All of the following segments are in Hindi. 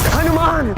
हनुमान।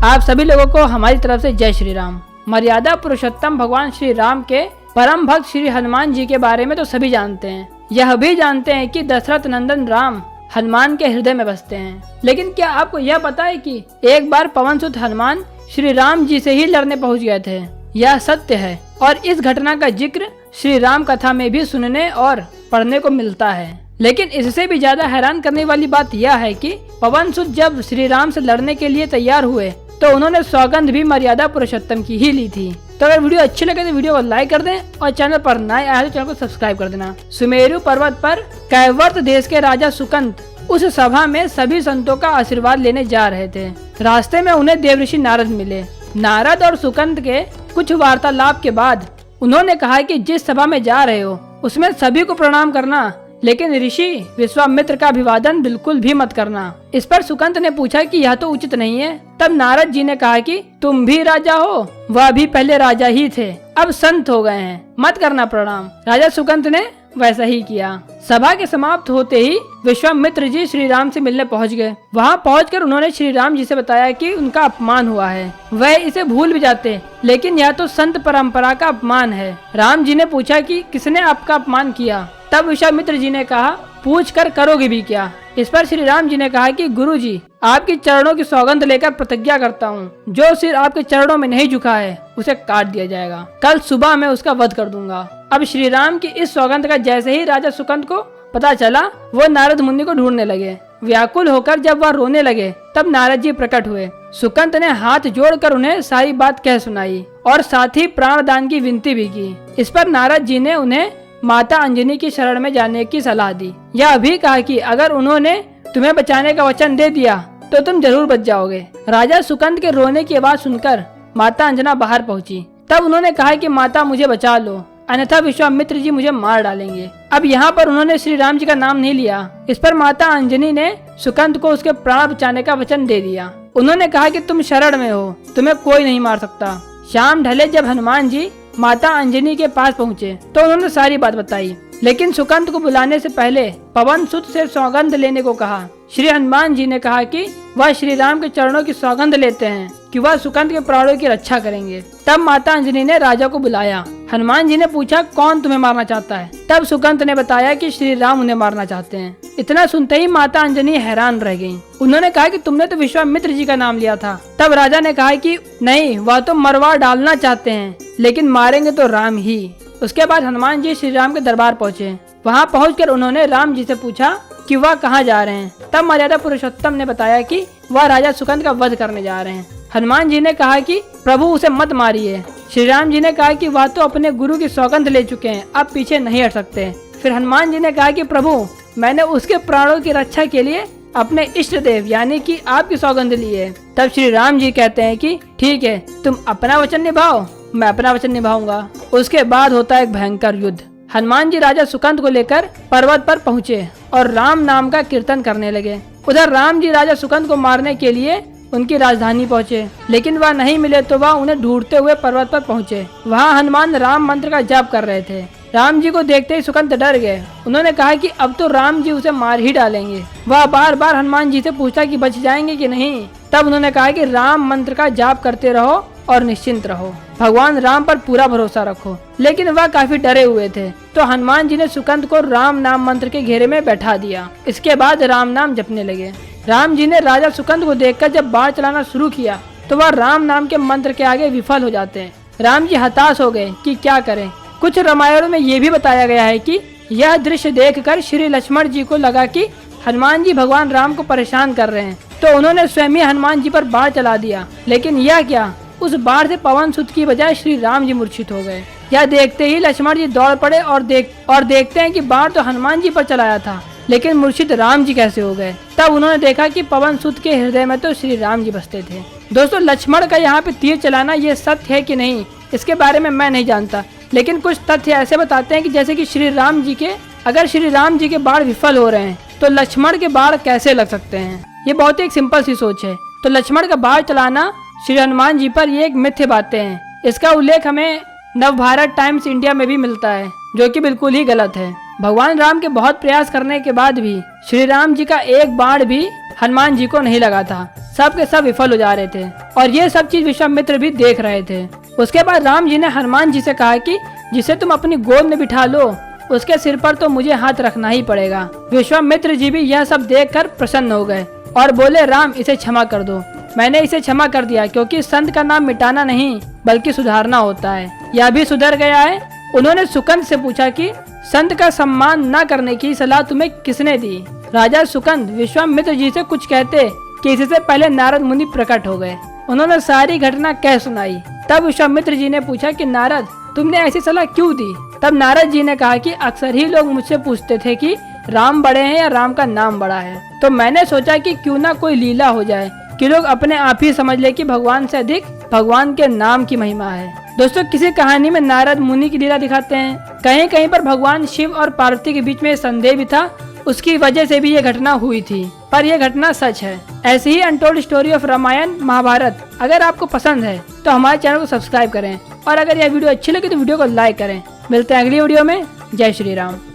आप सभी लोगों को हमारी तरफ से जय श्री राम। मर्यादा पुरुषोत्तम भगवान श्री राम के परम भक्त श्री हनुमान जी के बारे में तो सभी जानते हैं। यह भी जानते हैं कि दशरथ नंदन राम हनुमान के हृदय में बसते हैं। लेकिन क्या आपको यह पता है कि एक बार पवन सुत हनुमान श्री राम जी से ही लड़ने पहुंच गए थे? यह सत्य है और इस घटना का जिक्र श्री राम कथा में भी सुनने और पढ़ने को मिलता है। लेकिन इससे भी ज्यादा हैरान करने वाली बात यह है कि पवन सुत जब श्री राम से लड़ने के लिए तैयार हुए तो उन्होंने सौगंध भी मर्यादा पुरुषोत्तम की ही ली थी। तो अगर वीडियो अच्छी लगे तो वीडियो को लाइक कर दें और चैनल पर नए आए तो चैनल को सब्सक्राइब कर देना। सुमेरु पर्वत पर कैवर्त देश के राजा सुकंत उस सभा में सभी संतों का आशीर्वाद लेने जा रहे थे। रास्ते में उन्हें देवऋषि नारद मिले। नारद और सुकंत के कुछ वार्तालाप के बाद उन्होंने कहा कि जिस सभा में जा रहे हो उसमें सभी को प्रणाम करना, लेकिन ऋषि विश्वामित्र का अभिवादन बिल्कुल भी मत करना। इस पर सुकंत ने पूछा कि यह तो उचित नहीं है। तब नारद जी ने कहा कि तुम भी राजा हो, वह भी पहले राजा ही थे, अब संत हो गए हैं, मत करना प्रणाम। राजा सुकंत ने वैसा ही किया। सभा के समाप्त होते ही विश्वामित्र जी श्री राम से मिलने पहुंच गए। वहां पहुंचकर उन्होंने श्री राम जी से बताया कि उनका अपमान हुआ है। वह इसे भूल भी जाते, लेकिन यह तो संत परंपरा का अपमान है। राम जी ने पूछा कि किसने आपका अपमान किया? तब विश्वामित्र जी ने कहा, पूछ कर करोगे भी क्या? इस पर श्री राम जी ने कहा कि गुरु जी, आपके चरणों की सौगंध लेकर प्रतिज्ञा करता हूँ, जो सिर आपके चरणों में नहीं झुका है उसे काट दिया जाएगा। कल सुबह मैं उसका वध कर दूंगा। अब श्री राम की इस सौगंध का जैसे ही राजा सुकंत को पता चला, वो नारद मुनि को ढूंढने लगे। व्याकुल होकर जब वह रोने लगे तब नारद जी प्रकट हुए। सुकंत ने हाथ जोड़कर उन्हें सारी बात कह सुनाई और साथ ही प्राणदान की विनती भी की। इस पर नारद जी ने उन्हें माता अंजनी की शरण में जाने की सलाह दी। यह भी कहा कि अगर उन्होंने तुम्हें बचाने का वचन दे दिया तो तुम जरूर बच जाओगे। राजा सुकंत के रोने की आवाज सुनकर माता अंजना बाहर पहुंची। तब उन्होंने कहा कि माता मुझे बचा लो, अन्यथा विश्वामित्र जी मुझे मार डालेंगे। अब यहाँ पर उन्होंने श्री राम जी का नाम नहीं लिया। इस पर माता अंजनी ने सुकंत को उसके प्राण बचाने का वचन दे दिया। उन्होंने कहा कि तुम शरण में हो, तुम्हें कोई नहीं मार सकता। शाम ढले जब हनुमान जी माता अंजनी के पास पहुँचे तो उन्होंने सारी बात बताई, लेकिन सुकंत को बुलाने से पहले पवन सुत से सौगंध लेने को कहा। श्री हनुमान जी ने कहा कि वह श्री राम के चरणों की सौगंध लेते हैं कि वह सुकंत के प्राणों की रक्षा करेंगे। तब माता अंजनी ने राजा को बुलाया। हनुमान जी ने पूछा, कौन तुम्हें मारना चाहता है? तब सुकंत ने बताया कि श्री राम उन्हें मारना चाहते हैं। इतना सुनते ही माता अंजनी हैरान रह गयी। उन्होंने कहा कि तुमने तो विश्वामित्र जी का नाम लिया था। तब राजा ने कहा कि नहीं, वह तो मरवा डालना चाहते हैं, लेकिन मारेंगे तो राम ही। उसके बाद हनुमान जी श्री राम के दरबार पहुँचे। वहाँ पहुँचकर उन्होंने राम जी से पूछा कि वह कहाँ जा रहे हैं। तब मर्यादा पुरुषोत्तम ने बताया कि वह राजा सुकंत का वध करने जा रहे हैं। हनुमान जी ने कहा कि प्रभु उसे मत मारिए। श्री राम जी ने कहा कि वह तो अपने गुरु की सौगंध ले चुके हैं, अब पीछे नहीं हट सकते। फिर हनुमान जी ने कहा कि प्रभु, मैंने उसके प्राणों की रक्षा के लिए अपने इष्ट देव यानी कि आपकी सौगंध ली है। तब श्री राम जी कहते हैं कि ठीक है, तुम अपना वचन निभाओ, मैं अपना वचन निभाऊंगा। उसके बाद होता है एक भयंकर युद्ध। हनुमान जी राजा सुकंत को लेकर पर्वत पर पहुँचे और राम नाम का कीर्तन करने लगे। उधर राम जी राजा सुकंत को मारने के लिए उनकी राजधानी पहुँचे, लेकिन वह नहीं मिले तो वह उन्हें ढूंढते हुए पर्वत पर पहुँचे। वहाँ हनुमान राम मंत्र का जाप कर रहे थे। राम जी को देखते ही सुकंत डर गए। उन्होंने कहा कि अब तो राम जी उसे मार ही डालेंगे। वह बार बार हनुमान जी से पूछा कि बच जाएंगे कि नहीं। तब उन्होंने कहा कि राम मंत्र का जाप करते रहो और निश्चिंत रहो, भगवान राम पर पूरा भरोसा रखो। लेकिन वह काफी डरे हुए थे, तो हनुमान जी ने सुकंत को राम नाम मंत्र के घेरे में बैठा दिया। इसके बाद राम नाम जपने लगे। राम जी ने राजा सुकंत को देखकर जब बाण चलाना शुरू किया तो वह राम नाम के मंत्र के आगे विफल हो जाते हैं। राम जी हताश हो गए कि क्या करें। कुछ रामायणों में ये भी बताया गया है कि यह दृश्य देखकर श्री लक्ष्मण जी को लगा कि हनुमान जी भगवान राम को परेशान कर रहे हैं, तो उन्होंने स्वयं ही हनुमान जी पर बाण चला दिया। लेकिन यह क्या, उस बाण से पवन सुत की बजाय श्री राम जी मूर्छित हो गए। यह देखते ही लक्ष्मण जी दौड़ पड़े और देखते हैं कि बाण तो हनुमान जी पर चलाया था, लेकिन मूर्छित राम जी कैसे हो गए। तब उन्होंने देखा कि पवन सुत के हृदय में तो श्री राम जी बसते थे। दोस्तों, लक्ष्मण का यहाँ पे तीर चलाना ये सत्य है कि नहीं, इसके बारे में मैं नहीं जानता, लेकिन कुछ तथ्य ऐसे बताते हैं कि जैसे कि अगर श्री राम जी के बाण विफल हो रहे हैं तो लक्ष्मण के बाण कैसे लग सकते हैं। ये बहुत ही एक सिंपल सी सोच है। तो लक्ष्मण का बाण चलाना श्री हनुमान जी पर ये एक मिथ्य बातें हैं। इसका उल्लेख हमें नवभारत टाइम्स इंडिया में भी मिलता है, जो कि बिल्कुल ही गलत है। भगवान राम के बहुत प्रयास करने के बाद भी श्री राम जी का एक बाण भी हनुमान जी को नहीं लगा था। सब के सब विफल हो जा रहे थे और ये सब चीज विश्वामित्र भी देख रहे थे। उसके बाद राम जी ने हनुमान जी से कहा कि जिसे तुम अपनी गोद में बिठा लो उसके सिर पर तो मुझे हाथ रखना ही पड़ेगा। विश्वामित्र जी भी यह सब देखकर प्रसन्न हो गए और बोले, राम इसे क्षमा कर दो। मैंने इसे क्षमा कर दिया क्योंकि संत का नाम मिटाना नहीं बल्कि सुधारना होता है। यह भी सुधर गया है। उन्होंने सुकंद से पूछा कि संत का सम्मान न करने की सलाह तुम्हें किसने दी। राजा सुकंद विश्वामित्र जी से कुछ कहते कि इससे पहले नारद मुनि प्रकट हो गए। उन्होंने सारी घटना कह सुनाई। तब विश्वामित्र जी ने पूछा कि नारद तुमने ऐसी सलाह क्यों दी। तब नारद जी ने कहा कि अक्सर ही लोग मुझसे पूछते थे कि राम बड़े हैं या राम का नाम बड़ा है, तो मैंने सोचा कि क्यों ना कोई लीला हो जाए कि लोग अपने आप ही समझ ले कि भगवान से अधिक भगवान के नाम की महिमा है। दोस्तों, किसी कहानी में नारद मुनि की लीला दिखाते हैं, कहीं कहीं पर भगवान शिव और पार्वती के बीच में संदेह भी था, उसकी वजह से भी ये घटना हुई थी, पर यह घटना सच है। ऐसी ही untold story of Ramayan Mahabharat अगर आपको पसंद है तो हमारे चैनल को सब्सक्राइब करें और अगर यह वीडियो अच्छी लगी तो वीडियो को लाइक करें। मिलते हैं अगली वीडियो में। जय श्री राम।